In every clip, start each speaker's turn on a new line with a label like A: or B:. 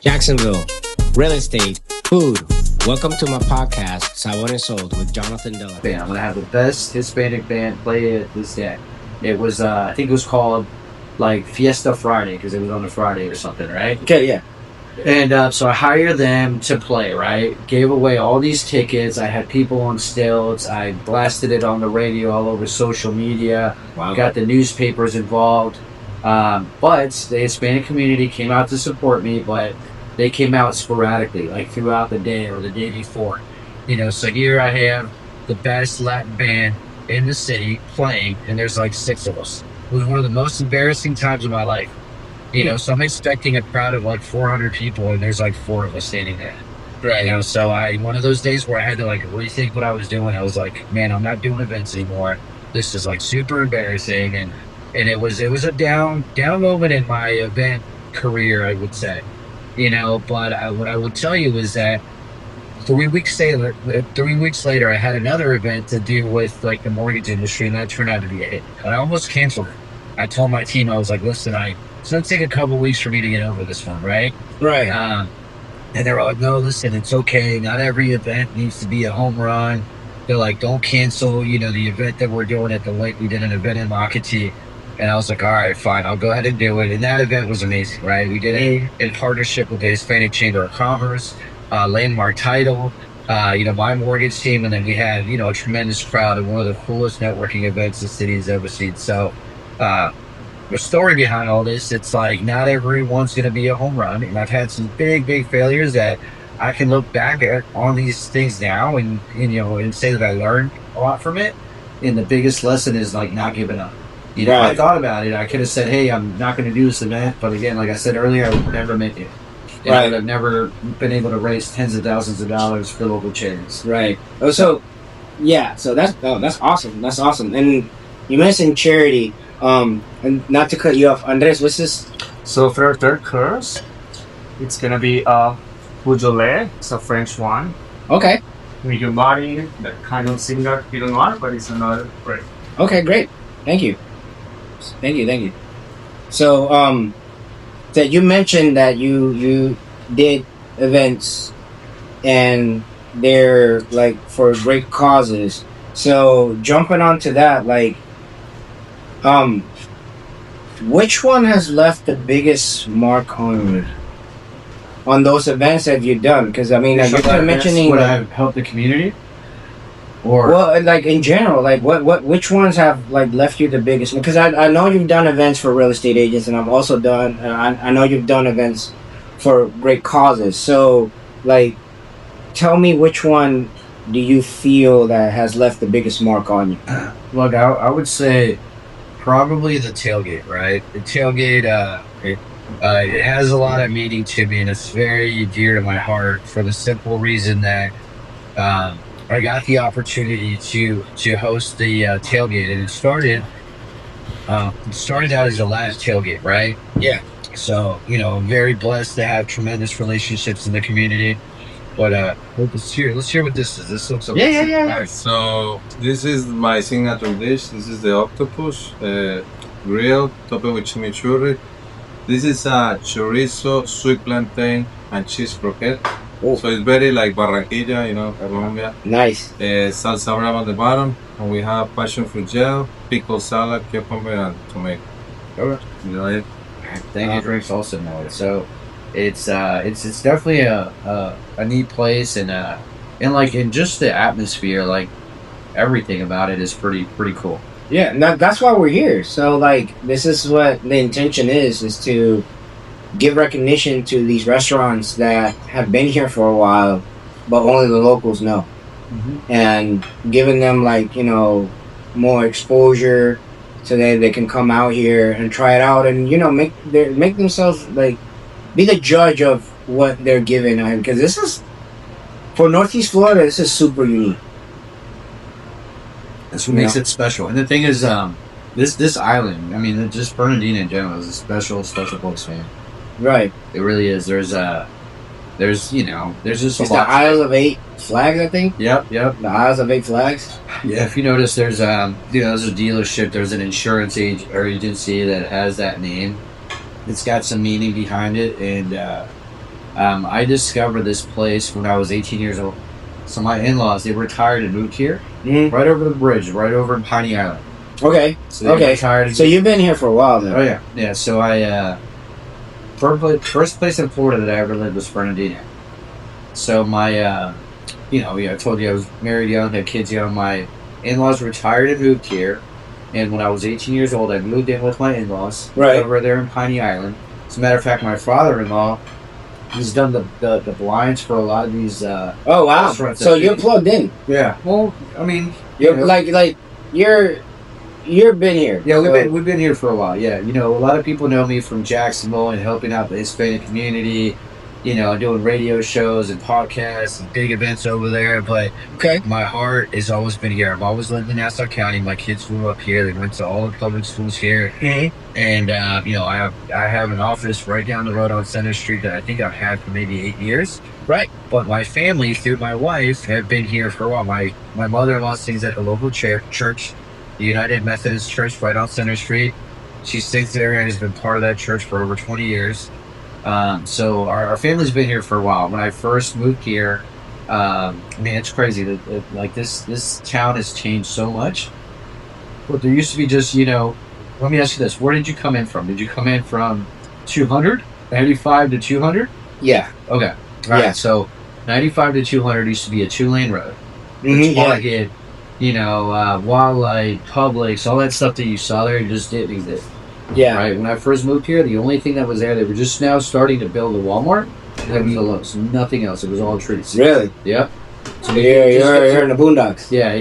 A: Jacksonville, real estate, food. Welcome to my podcast, Sazón Sold with Jonathan Dilla.
B: I'm going to have the best Hispanic band play it this day. It was, I think it was called like Fiesta Friday because it was on a Friday or something, right?
A: Okay, yeah.
B: And so I hired them to play, right? Gave away all these tickets. I had people on stilts. I blasted it on the radio all over social media.
A: Wow.
B: Got the newspapers involved. But the Hispanic community came out to support me, but they came out sporadically, like throughout the day or the day before. So here I have the best Latin band in the city playing, and there's like 6 of us. It was one of the most embarrassing times of my life. So I'm expecting a crowd of like 400 people, and there's like 4 of us standing there.
A: Right.
B: So one of those days where I had to like rethink what I was doing. I was like, man, I'm not doing events anymore. This is like super embarrassing, and it was a down moment in my event career, I would say. But what I would tell you is that 3 weeks later, I had another event to do with like the mortgage industry, and that turned out to be a hit. And I almost canceled it. I told my team, I was like, listen, it's going to take a couple weeks for me to get over this one, right?
A: Right.
B: And they were like, no, listen, it's okay. Not every event needs to be a home run. They're like, don't cancel, the event that we're doing at the lake. We did an event in Makati. And I was like, all right, fine, I'll go ahead and do it. And that event was amazing, right? We did it in partnership with the Hispanic Chamber of Commerce, Landmark Title, my mortgage team. And then we had, a tremendous crowd and one of the coolest networking events the city has ever seen. So, the story behind all this, it's like not everyone's going to be a home run. And I've had some big failures that I can look back at on these things now and say that I learned a lot from it. And the biggest lesson is like not giving up.
A: Right.
B: I thought about it. I could have said, hey, I'm not going to do this event. But again, like I said earlier, I would never make it. And I would have never been able to raise tens of thousands of dollars for local charities.
A: Right. So that's awesome. That's awesome. And you mentioned charity. And not to cut you off, Andres, what's this?
C: So for our third course, it's gonna be Beaujolais. It's a French one.
A: Okay.
C: Medium body, that kind of similar to Pinot Noir, but it's another great.
A: Okay, great. Thank you. So, that you mentioned that you did events and they're like for great causes. So jumping onto that, like, which one has left the biggest mark on those events that you've done? Because I mean, like, you're mentioning,
B: would I have helped the community? Or
A: well, like in general, like which ones have like left you the biggest? Because I know you've done events for real estate agents, and I've also done I know you've done events for great causes. So, like, tell me which one do you feel that has left the biggest mark on you?
B: Look, I would say probably the Tailgate, right? The Tailgate, it has a lot of meaning to me, and it's very dear to my heart for the simple reason that I got the opportunity to host the Tailgate, and it started out as the last Tailgate, right?
A: Yeah.
B: So, I'm very blessed to have tremendous relationships in the community. But let's hear what this is. This looks amazing.
A: Yeah.
D: Alright, so this is my signature dish. This is the octopus grilled, topped with chimichurri. This is a chorizo, sweet plantain, and cheese croquette.
A: Oh.
D: So it's very like Barranquilla, Colombia.
A: Nice.
D: Salsa brava on the bottom, and we have passion fruit gel, pickle salad, cucumber, and tomato.
B: Okay.
D: You know it?
B: Thank you, drinks also know it. So it's definitely a neat place, and like in just the atmosphere, like everything about it is pretty cool.
A: Yeah, and that's why we're here. So, like, this is what the intention is to give recognition to these restaurants that have been here for a while, but only the locals know.
B: Mm-hmm.
A: And giving them, like, more exposure so that they can come out here and try it out and, make themselves, like, be the judge of what they're given. Because this is, for Northeast Florida, this is super unique.
B: That's what makes it special. And the thing is, this island, I mean, just Bernardino in general is a special place, man.
A: Right.
B: It really is. There's just
A: It's the Isles of 8 flags, I think.
B: Yep.
A: The Isles of 8 flags.
B: Yeah, if you notice, there's there's a dealership, there's an insurance agency that has that name. It's got some meaning behind it, and I discovered this place when I was 18 years old. So my in-laws, they retired and moved here, right over the bridge, right over in Piney Island.
A: Okay.
B: So they retired.
A: So you've been here for a while then.
B: Oh yeah, yeah. So I first place in Florida that I ever lived was Fernandina. So my I told you I was married young, had kids young. My in-laws retired and moved here, and when I was 18 years old, I moved in with my in-laws over there in Piney Island. As a matter of fact, my father-in-law, he's done the blinds for a lot of these.
A: Oh wow! So you're plugged in.
B: Yeah. Well, I mean,
A: you're you've been here.
B: Yeah, we've been here for a while. Yeah, a lot of people know me from Jacksonville and helping out the Hispanic community. Doing radio shows and podcasts and big events over there. But my heart has always been here. I've always lived in Nassau County. My kids grew up here. They went to all the public schools here. And I have an office right down the road on Center Street that I think I've had for maybe 8 years. Right. But my family, through my wife, have been here for a while. My mother-in-law sings at the local church, the United Methodist Church right on Center Street. She sings there and has been part of that church for over 20 years. So our family's been here for a while. When I first moved here, it's crazy that this town has changed so much. But there used to be just, let me ask you this. Where did you come in from? Did you come in from 200? 95 to 200?
A: Yeah.
B: Okay. All right. So 95 to 200 used to be a 2-lane road. Target, Wildlife, Publix, all that stuff that you saw there just didn't exist.
A: Yeah.
B: Right. When I first moved here, the only thing that was there, they were just now starting to build a Walmart. That was the Lowe's. Nothing else. It was all trees.
A: Really?
B: Yep.
A: So you're in the boondocks.
B: Yeah.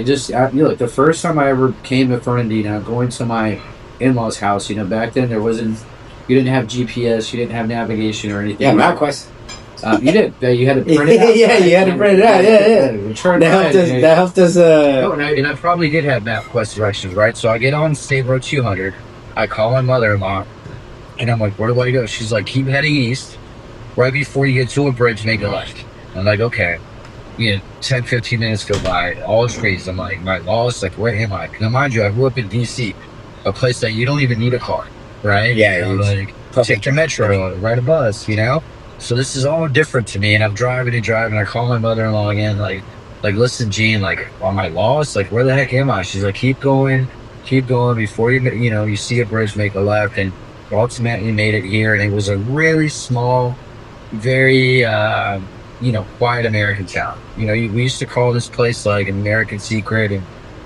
B: Look, the first time I ever came to Fernandina, going to my in-laws' house, back then you didn't have GPS, you didn't have navigation or anything.
A: Yeah, MapQuest.
B: You did. You had to print it out.
A: Yeah, you had to print it out. Yeah. That helped us.
B: And I probably did have MapQuest directions, right? So I get on State Road 200. I call my mother-in-law, and I'm like, where do I go? She's like, keep heading east. Right before you get to a bridge, make a left. I'm like, okay. 10, 15 minutes go by, all trees. I'm like, my lost, like, where am I? Now, mind you, I grew up in D.C., a place that you don't even need a car, right?
A: Yeah.
B: Take the metro, ride a bus, So this is all different to me, and I'm driving. I call my mother-in-law again, like, listen, Gene, like, am I lost? Like, where the heck am I? She's like, keep going before you see a bridge, make a left, and ultimately made it here. And it was a really small, very quiet American town. We used to call this place like an American secret, and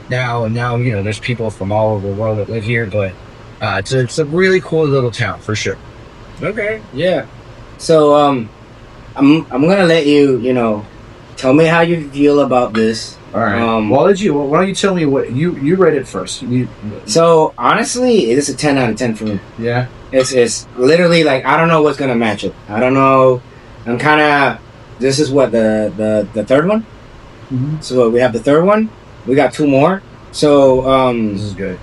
B: now there's people from all over the world that live here, but it's a really cool little town for sure.
A: Okay. Yeah. So I'm gonna let you tell me how you feel about this.
B: All right. Why don't you tell me what you read it first?
A: So honestly, it's a 10 out of 10 for me.
B: Yeah.
A: It's literally like I don't know what's gonna match it. I don't know. I'm kind of. This is what the third one.
B: Mm-hmm.
A: So we have the third one. We got 2 more. So
B: this is good.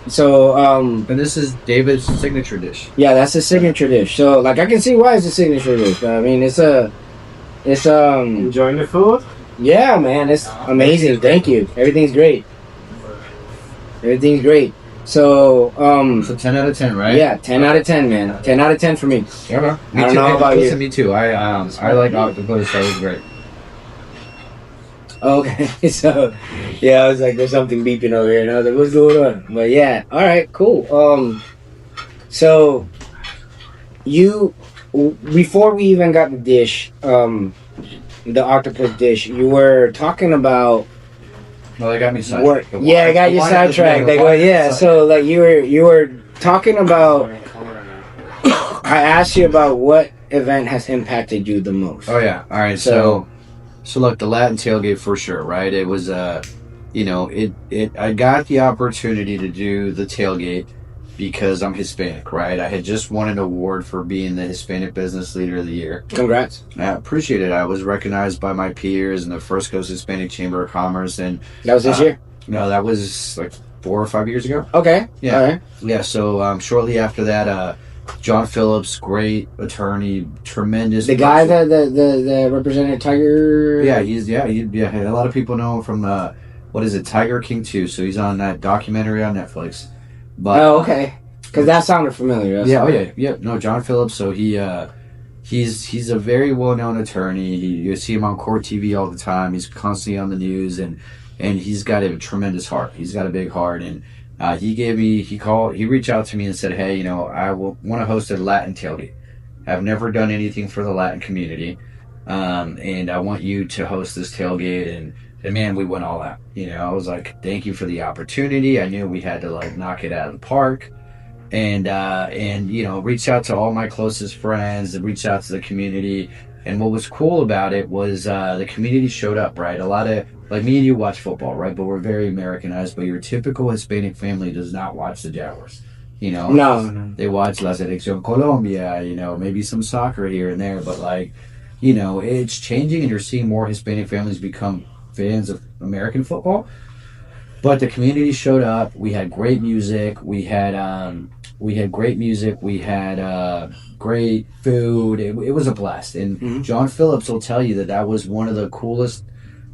A: So
B: and this is David's signature dish.
A: Yeah, that's his signature dish. So like I can see why it's a signature dish. I mean, it's
C: enjoying the food.
A: Yeah, man, it's amazing. Thank you. Everything's great. So,
B: so 10 out of 10, right?
A: Yeah, 10 out of 10, man. 10 out of 10 for me.
B: Okay.
A: I don't know about you.
B: Me too. I like octopus. That was great.
A: Okay, so yeah, I was like, there's something beeping over here, and I was like, what's going on? But yeah, all right, cool. So you before we even got the dish, the octopus dish, you were talking about.
B: Well, they got me sidetracked.
A: Yeah, I got you sidetracked. So like you were talking about. I asked you about what event has impacted you the most.
B: Oh yeah, all right. So look, the Latin tailgate for sure, right? It was I got the opportunity to do the tailgate because I'm Hispanic, right? I had just won an award for being the Hispanic Business Leader of the Year.
A: Congrats.
B: I appreciate it. I was recognized by my peers in the First Coast Hispanic Chamber of Commerce. And
A: that was this year?
B: No, that was like 4 or 5 years ago.
A: Okay.
B: Yeah.
A: All right.
B: Yeah, so shortly after that, John Phillips, great attorney, tremendous.
A: The guy that represented Tiger.
B: Yeah, a lot of people know him from Tiger King 2. So he's on that documentary on Netflix. But,
A: okay. Because that sounded familiar.
B: Yeah. No, John Phillips. So he he's a very well known attorney. You see him on court TV all the time. He's constantly on the news, and he's got a tremendous heart. He's got a big heart, and he reached out to me and said, hey, I will want to host a Latin tailgate. I've never done anything for the Latin community, and I want you to host this tailgate. And man, we went all out. I was like, thank you for the opportunity. I knew we had to like knock it out of the park, and reached out to all my closest friends and reached out to the community. And what was cool about it was the community showed up, right? A lot of like me and you watch football, right? But we're very Americanized. But your typical Hispanic family does not watch the Jaguars.
A: No.
B: They watch La Selección Colombia, maybe some soccer here and there, but like, it's changing, and you're seeing more Hispanic families become fans of American football. But the community showed up. We had great music. We had great music. We had great food. It was a blast. And John Phillips will tell you that was one of the coolest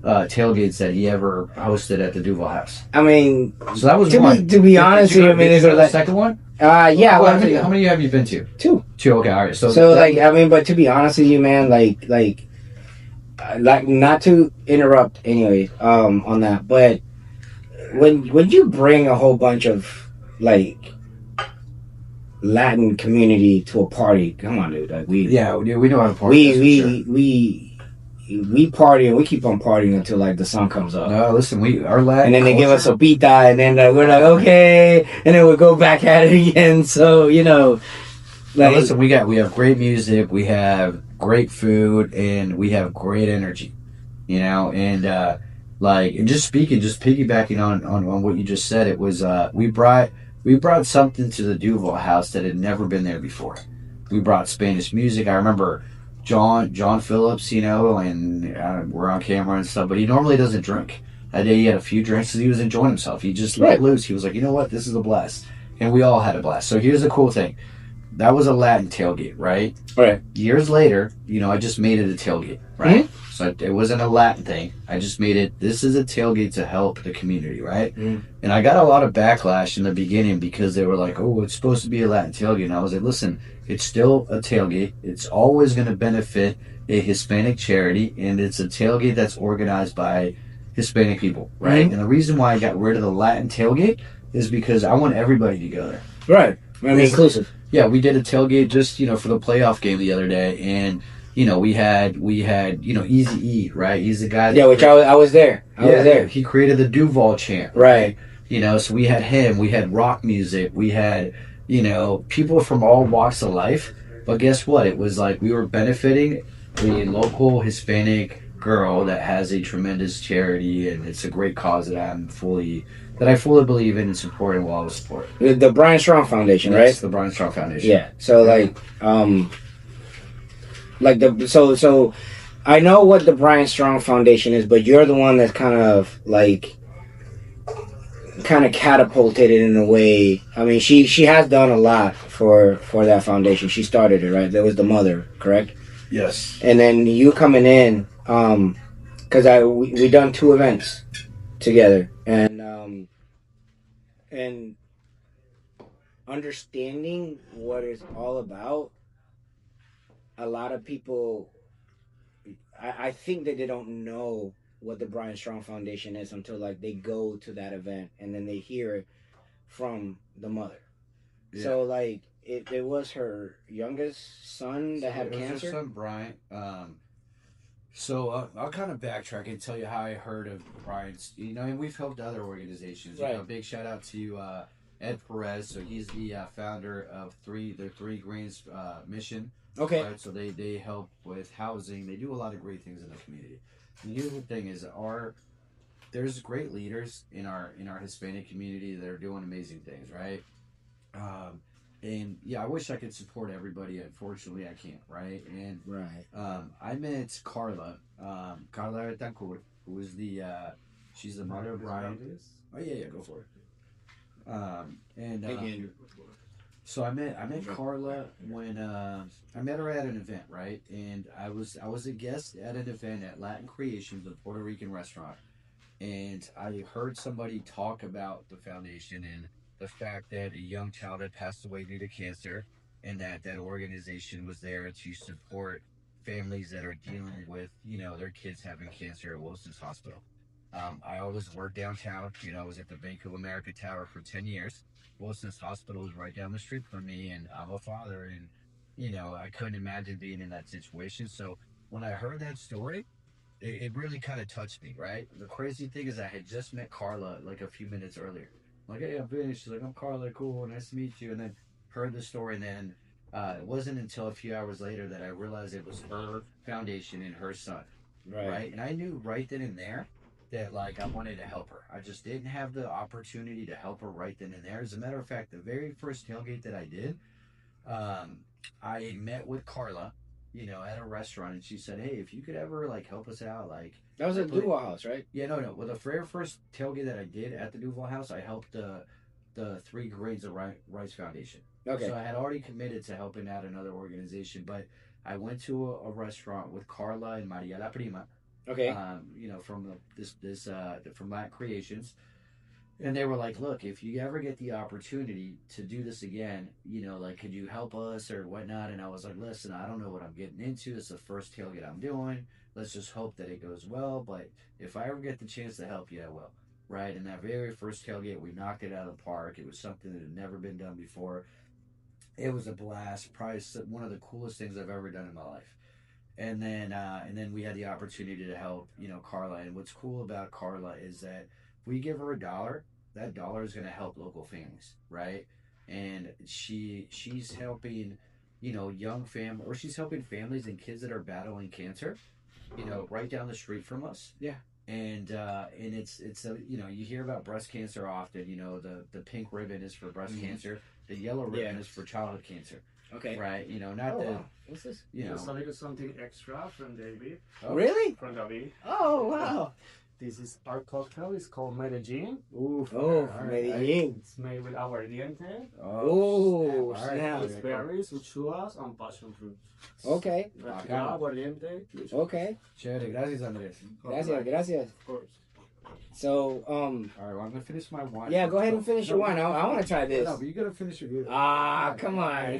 B: tailgates that he ever hosted at the Duval House.
A: I mean,
B: so that was
A: to
B: one.
A: To be honest,
B: is
A: there
B: the second one?
A: Yeah.
B: Well, how many have you been to?
A: Two.
B: Okay, all right. So
A: but to be honest with you, man, like not to interrupt anyway, on that, but when you bring a whole bunch of like Latin community to a party, come on, dude. Like we
B: know how to party.
A: We party, and we keep on partying until like the sun comes up.
B: No, listen, our Latin,
A: and then they
B: culture,
A: give us a pita, and then we're like, okay, and then we'll go back at it again. So
B: like, listen, we have great music, we have great food, and we have great energy, and just piggybacking on what you just said, it was we brought something to the Duval House that had never been there before. We brought Spanish music. I remember John Phillips, and we're on camera and stuff, but he normally doesn't drink. That day he had a few drinks because he was enjoying himself. He just let loose. He was like, you know what, this is a blast. And we all had a blast. So here's the cool thing. That was a Latin tailgate, right?
A: Right.
B: Years later, I just made it a tailgate, right? Mm-hmm. So it wasn't a Latin thing. I just made it, this is a tailgate to help the community, right? Mm-hmm. And I got a lot of backlash in the beginning because they were like, oh, it's supposed to be a Latin tailgate. And I was like, listen, it's still a tailgate. It's always going to benefit a Hispanic charity, and it's a tailgate that's organized by Hispanic people, right? Mm-hmm. And the reason why I got rid of the Latin tailgate is because I want everybody to go there.
A: Right. Inclusive.
B: Yeah, we did a tailgate just, for the playoff game the other day, and we had Easy E, right? He's the guy that
A: which I was there. I was there.
B: He created the Duval chant.
A: Right.
B: So we had him, we had rock music, we had, people from all walks of life. But guess what? It was like we were benefiting a local Hispanic girl that has a tremendous charity, and it's a great cause that I fully believe in and support and will always support.
A: The Brian Strong Foundation, right?
B: It's the Brian Strong Foundation.
A: Yeah. So so I know what the Brian Strong Foundation is, but you're the one that's kind of catapulted it in a way. I mean, she has done a lot for that foundation. She started it, right? That was the mother, correct?
B: Yes.
A: And then you coming in, because we done 2 events together, and understanding what it's all about. A lot of people, I think that they don't know what the Brian Strong Foundation is until they go to that event, and then they hear it from the mother. Yeah. So it was her youngest son that had cancer.
B: Her son Brian. So I'll kind of backtrack and tell you how I heard of Brian's. And we've helped other organizations.
A: Right.
B: Big shout out to Ed Perez. So he's the founder of the Three Greens mission.
A: Okay.
B: Right? So they help with housing. They do a lot of great things in the community. The new thing is there's great leaders in our Hispanic community that are doing amazing things, right? And I wish I could support everybody. Unfortunately, I can't, right? And I met Carla Betancourt, who is she's the mother of Brian. Oh yeah, go for it. So I met Carla when I met her at an event, right? And I was a guest at an event at Latin Creations, a Puerto Rican restaurant, and I heard somebody talk about the foundation and the fact that a young child had passed away due to cancer, and that organization was there to support families that are dealing with, their kids having cancer at Wilson's Hospital. I always worked downtown. I was at the Bank of America Tower for 10 years. Wilson's Hospital is right down the street from me, and I'm a father, and, I couldn't imagine being in that situation. So when I heard that story, it really kind of touched me, right? The crazy thing is I had just met Carla like a few minutes earlier. I'm like, hey, I'm Vinny. She's like, I'm Carla. Cool. Nice to meet you. And then heard the story. And then it wasn't until a few hours later that I realized it was her foundation and her son. Right. And I knew right then and there that like I wanted to help her. I just didn't have the opportunity to help her right then and there. As a matter of fact, the very first tailgate that I did, I met with Carla, at a restaurant, and she said, hey, if you could ever like help us out, like
A: that was at Duval House, right?
B: Yeah, no. Well, the very first tailgate that I did at the Duval House, I helped the 3 Grades of Rice Foundation.
A: Okay.
B: So I had already committed to helping out another organization, but I went to a restaurant with Carla and Maria La Prima.
A: Okay.
B: From from Latin Creations. And they were like, look, if you ever get the opportunity to do this again, like, could you help us or whatnot? And I was like, listen, I don't know what I'm getting into. It's the first tailgate I'm doing. Let's just hope that it goes well. But if I ever get the chance to help you, I will. Right? And that very first tailgate, we knocked it out of the park. It was something that had never been done before. It was a blast. Probably one of the coolest things I've ever done in my life. And then we had the opportunity to help, Carla. And what's cool about Carla is that if we give her $1, that dollar is going to help local families, right? And she's helping, young families, or she's helping families and kids that are battling cancer, right down the street from us.
A: Yeah.
B: And it's you hear about breast cancer often. The pink ribbon is for breast cancer. The yellow ribbon is for childhood cancer.
A: Okay.
B: Right.
A: What's this?
C: Just a little something extra from David.
A: Oh, really?
C: From David.
A: Oh, wow.
C: This is our cocktail. It's called Medellin.
A: Ooh. Oh, Medellin.
C: It's made with aguardiente.
A: Oh,
C: snap. It's berries, uchuvas, and passion fruit.
A: Okay.
C: Aguardiente.
A: Okay.
B: Chévere. Gracias, Andrés.
A: Gracias.
C: Of course.
A: So,
B: all right, well, I'm gonna finish my wine.
A: Yeah, go ahead and finish your wine. I want to try this.
B: No, but you gotta finish your.
A: Come on.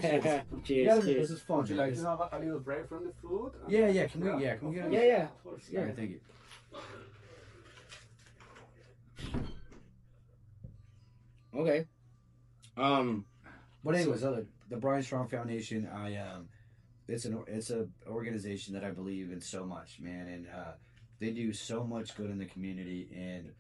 A: Cheers.
B: This is fun.
C: Would you like to have a little break from the food?
B: Yeah. Can we get?
A: Yeah.
C: Of course.
B: Yeah. Thank you.
A: Okay.
B: But anyways, the Brian Strong Foundation, it's an organization that I believe in so much, man, and they do so much good in the community, and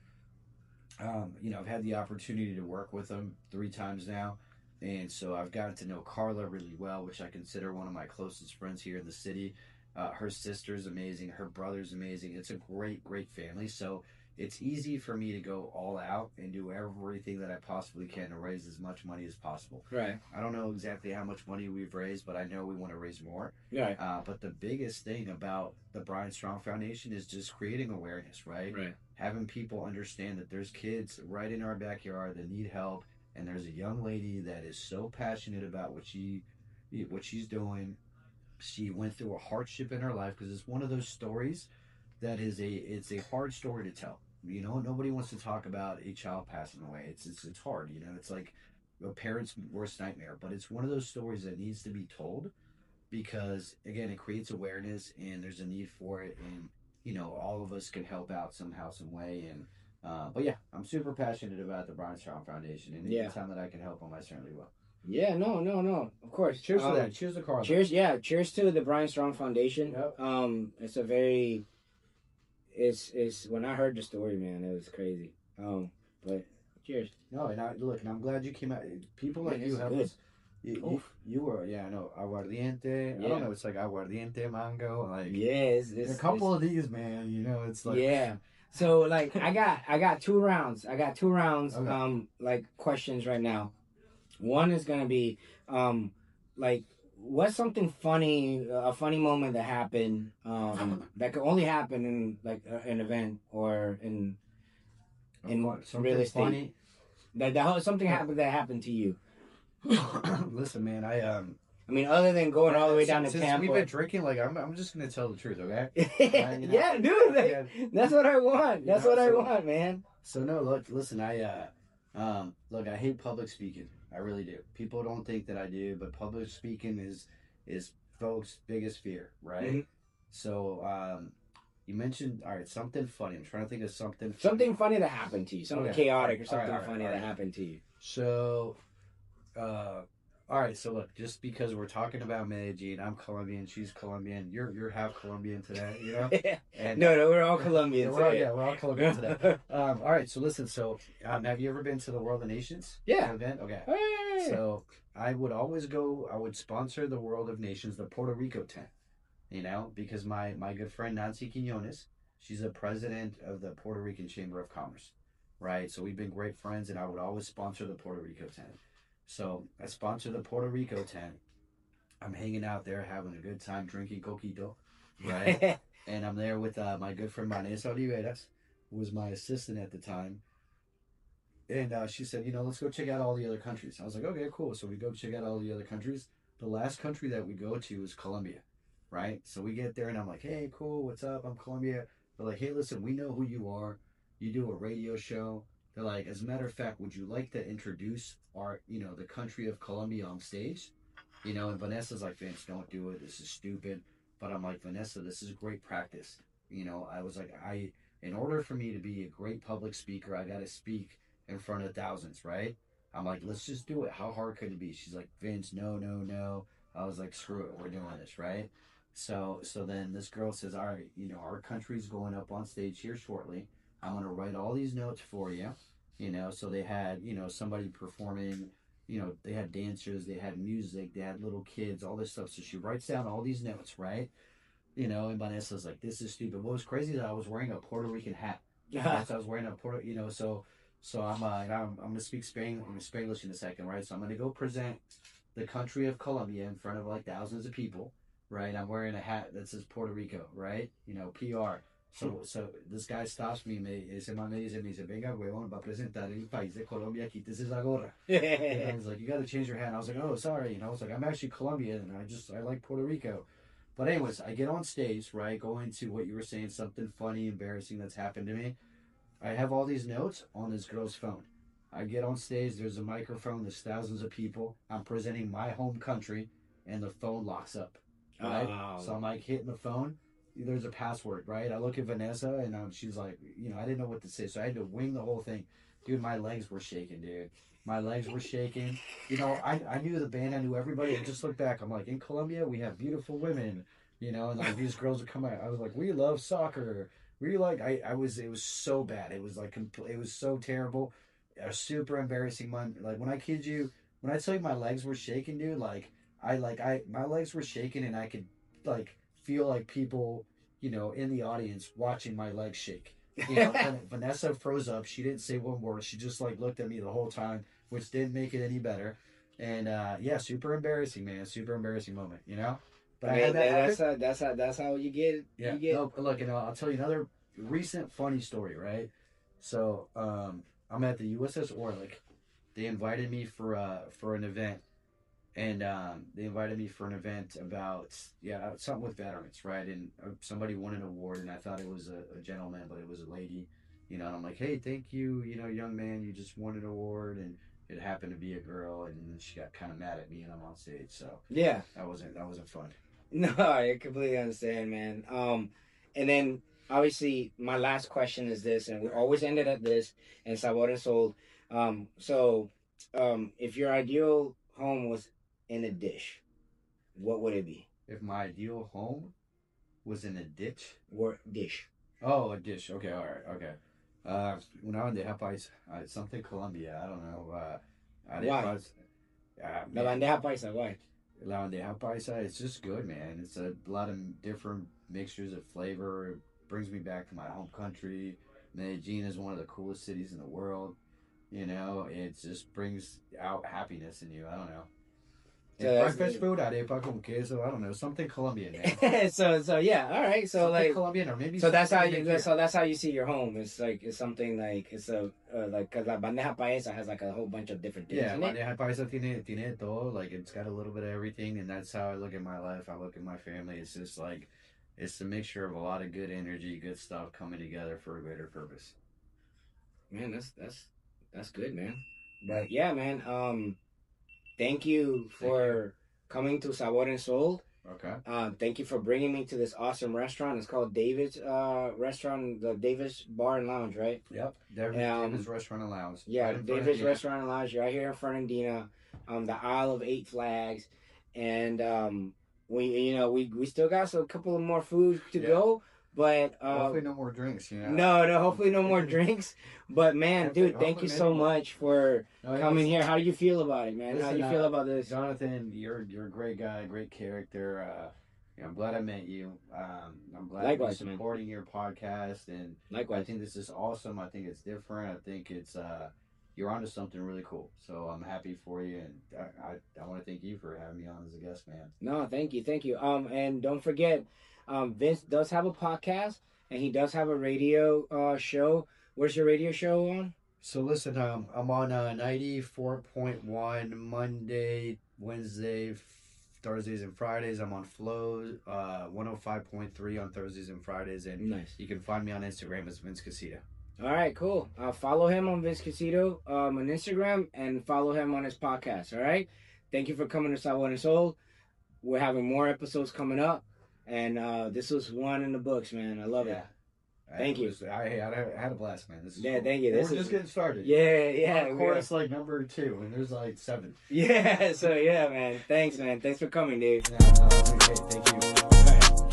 B: I've had the opportunity to work with them 3 times now, and so I've gotten to know Carla really well, which I consider one of my closest friends here in the city. Her sister's amazing, her brother's amazing. It's a great family, so it's easy for me to go all out and do everything that I possibly can to raise as much money as possible.
A: Right.
B: I don't know exactly how much money we've raised, but I know we want to raise more.
A: Right.
B: But the biggest thing about the Brian Strong Foundation is just creating awareness, right?
A: Right.
B: Having people understand that there's kids right in our backyard that need help, and there's a young lady that is so passionate about what she's doing. She went through a hardship in her life, because it's one of those stories that it's a hard story to tell. Nobody wants to talk about a child passing away. It's hard. It's like a parent's worst nightmare. But it's one of those stories that needs to be told, because again, it creates awareness, and there's a need for it, and all of us can help out somehow, some way. And but yeah, I'm super passionate about the Brian Strong Foundation, and anytime that I can help them, I certainly will.
A: Yeah, no, of course.
B: Cheers to that. Cheers to Carla.
A: Cheers to the Brian Strong Foundation.
B: Yep.
A: It's a very, it's when I heard the story, man, it was crazy. But cheers.
B: No, and I'm glad you came out. People like you have us. You were, I know, aguardiente. I don't know, it's like aguardiente, mango, like
A: it's
B: a couple of these, man. It's like
A: So like I got 2 rounds.
B: Okay.
A: Like questions right now. One is gonna be, like, what's something funny, a funny moment that happened, that could only happen in like an event or in real estate.
B: Funny.
A: That something happened to you.
B: Listen, man, I
A: mean, other than going all the way down to
B: since
A: Tampa.
B: we've been drinking, like I'm just gonna tell the truth, okay?
A: Yeah, dude, that's what I want. That's what I want, man.
B: So no, listen, I hate public speaking.
E: I really do. People don't think that I do, but public speaking is folks' biggest fear, right?
A: Mhm.
E: So you mentioned all right, something funny. I'm trying to think of something.
A: Something funny that happened to you, something
E: Okay.
A: chaotic or
E: All
A: something
E: right,
A: funny
E: all
A: that
E: right.
A: happened to you.
E: So all right, so look, just because we're talking about Medellin, I'm Colombian, she's Colombian, you're half Colombian today, you know? And
A: No, we're all
E: yeah,
A: Colombians.
E: we're all Colombian today. All right, so listen, so have you ever been to the World of Nations?
A: Yeah.
E: Event? Okay.
A: Hey.
E: So I would sponsor the World of Nations, the Puerto Rico tent, you know, because my good friend Nancy Quinones, she's the president of the Puerto Rican Chamber of Commerce, right? So we've been great friends, and I would always sponsor the Puerto Rico tent. So I sponsor the Puerto Rico tent. I'm hanging out there having a good time drinking coquito, right? And I'm there with my good friend Vanessa Oliveras, who was my assistant at the time. And she said, you know, let's go check out all the other countries. I was like, okay, cool. So we go check out all the other countries. The last country that we go to is Colombia, right? So we get there and I'm like, hey, cool, what's up? I'm Colombia. They're like, hey, listen, we know who you are. You do a radio show. They're like, as a matter of fact, would you like to introduce our, you know, the country of Colombia on stage? You know, and Vanessa's like, Vince, don't do it. This is stupid. But I'm like, Vanessa, this is great practice. You know, I was like, in order for me to be a great public speaker, I got to speak in front of thousands, right? I'm like, let's just do it. How hard could it be? She's like, Vince, no, no, no. I was like, screw it, we're doing this, right? So then this girl says, all right, you know, our country's going up on stage here shortly. I'm gonna write all these notes for you. You know, so they had, you know, somebody performing, you know, they had dancers, they had music, they had little kids, all this stuff. So she writes down all these notes, right? You know, and Vanessa's like, this is stupid. What was crazy is I was wearing a Puerto Rican hat. Right? So I was wearing a Puerto, you know, so I'm gonna speak Spanglish in a second, right? So I'm gonna go present the country of Colombia in front of like thousands of people, right? I'm wearing a hat that says Puerto Rico, right? You know, PR. So this guy stops me, ese man me dice, venga, huevón, va a presentar el país de Colombia, quítese esa gorra. And he's like, you got to change your hat. And I was like, oh, sorry. You know, I was like, I'm actually Colombian, and I like Puerto Rico. But anyways, I get on stage, right? Go into what you were saying, something funny, embarrassing that's happened to me. I have all these notes on this girl's phone. I get on stage, there's a microphone, there's thousands of people. I'm presenting my home country, and the phone locks up. Right?
A: Oh.
E: So I'm like hitting the phone. There's a password, right? I look at Vanessa, and she's like, you know, I didn't know what to say, so I had to wing the whole thing. Dude, my legs were shaking, dude. My legs were shaking. You know, I knew the band, I knew everybody. I just looked back. I'm like, in Colombia, we have beautiful women, you know, and like these girls would come out. I was like, we love soccer. We like, it was so bad. It was like, it was so terrible. A super embarrassing moment. Like, when I kid you, when I tell you my legs were shaking, dude, my legs were shaking, and I could, like, feel like people, you know, in the audience watching my legs shake. You know, and Vanessa froze up. She didn't say one word. She just like looked at me the whole time, which didn't make it any better. And yeah, super embarrassing, man. Super embarrassing moment, you know. But I had that happen.
A: That's how you get.
E: Yeah.
A: You get.
E: No, look, and I'll tell you another recent funny story, right? So I'm at the USS Orlik. They invited me for an event, and they invited me for an event about something with veterans, right? And somebody won an award, and I thought it was a gentleman, but it was a lady, you know. And I'm like, hey, thank you, you know, young man, you just won an award, and it happened to be a girl, and she got kind of mad at me, and I'm on stage, so
A: Yeah,
E: that wasn't fun.
A: no, I completely understand, man. And then obviously my last question is this, and we always ended at this, and Sazón Sold. If your ideal home was in a dish, what would it be?
E: If my ideal home was in a ditch.
A: Or dish.
E: Oh, a dish. Okay, all right, okay. Una bandeja paisa. Something Colombia. I don't know.
A: Why? La
E: Man,
A: bandeja paisa, why?
E: La bandeja paisa. It's just good, man. It's a lot of different mixtures of flavor. It brings me back to my home country. Medellin is one of the coolest cities in the world. You know, it just brings out happiness in you. I don't know.
A: So
E: And
A: that's
E: breakfast
A: the-
E: food, arepa con queso. I don't know, something Colombian, man.
A: so yeah, all right. So
E: Something
A: like,
E: Colombian, or maybe
A: so that's how
E: something
A: you
E: here.
A: so that's how you see your home. It's like it's something like it's a like because la bandeja paisa has like a whole bunch of different things
E: Yeah,
A: in it.
E: bandeja paisa tiene todo. Like, it's got a little bit of everything, and that's how I look at my life. I look at my family. It's just like, it's a mixture of a lot of good energy, good stuff coming together for a greater purpose.
A: Man, that's good, man. But yeah, man. thank you for coming to Sabor Sold.
E: Okay.
A: Thank you for bringing me to this awesome restaurant. It's called David's Restaurant, the David's Bar and Lounge, right?
E: Yep. David's Restaurant and Lounge.
A: Yeah,
E: Right in front of
A: David's
E: Dina.
A: Restaurant and Lounge, right here in Fernandina, the Isle of Eight Flags, and we still got a couple of more food to go, but
E: hopefully no more drinks.
A: no, hopefully no more drinks. But man, dude, thank you so much for coming here. How do you feel about it, man? How do you feel about this?
E: Jonathan, you're a great guy, great character. I'm glad I met you. I'm glad
A: Likewise,
E: you're supporting your podcast, and
A: likewise.
E: I think this is awesome. I think it's different. I think it's you're onto something really cool. So I'm happy for you, and I want to thank you for having me on as a guest, man.
A: No, thank you. And don't forget, Vince does have a podcast, and he does have a radio show. Where's your radio show on?
E: So listen, I'm on 94.1 Monday, Wednesday, Thursdays and Fridays. I'm on Flow 105.3 on Thursdays and Fridays, and
A: nice.
E: You can find me on Instagram as Vince Caicedo.
A: All right, cool. Follow him on Vince Caicedo on Instagram, and follow him on his podcast. All right. Thank you for coming to Sazón Sold. We're having more episodes coming up, and this was one in the books, man. I love it. Thank you.
E: I had a blast, man. This is
A: cool.
E: Thank you. We're just getting started.
A: Yeah.
E: Of course, like number 2, and there's like 7.
A: Yeah. So yeah, man. Thanks for coming, dude.
E: Yeah, no, okay, thank you.
A: All right.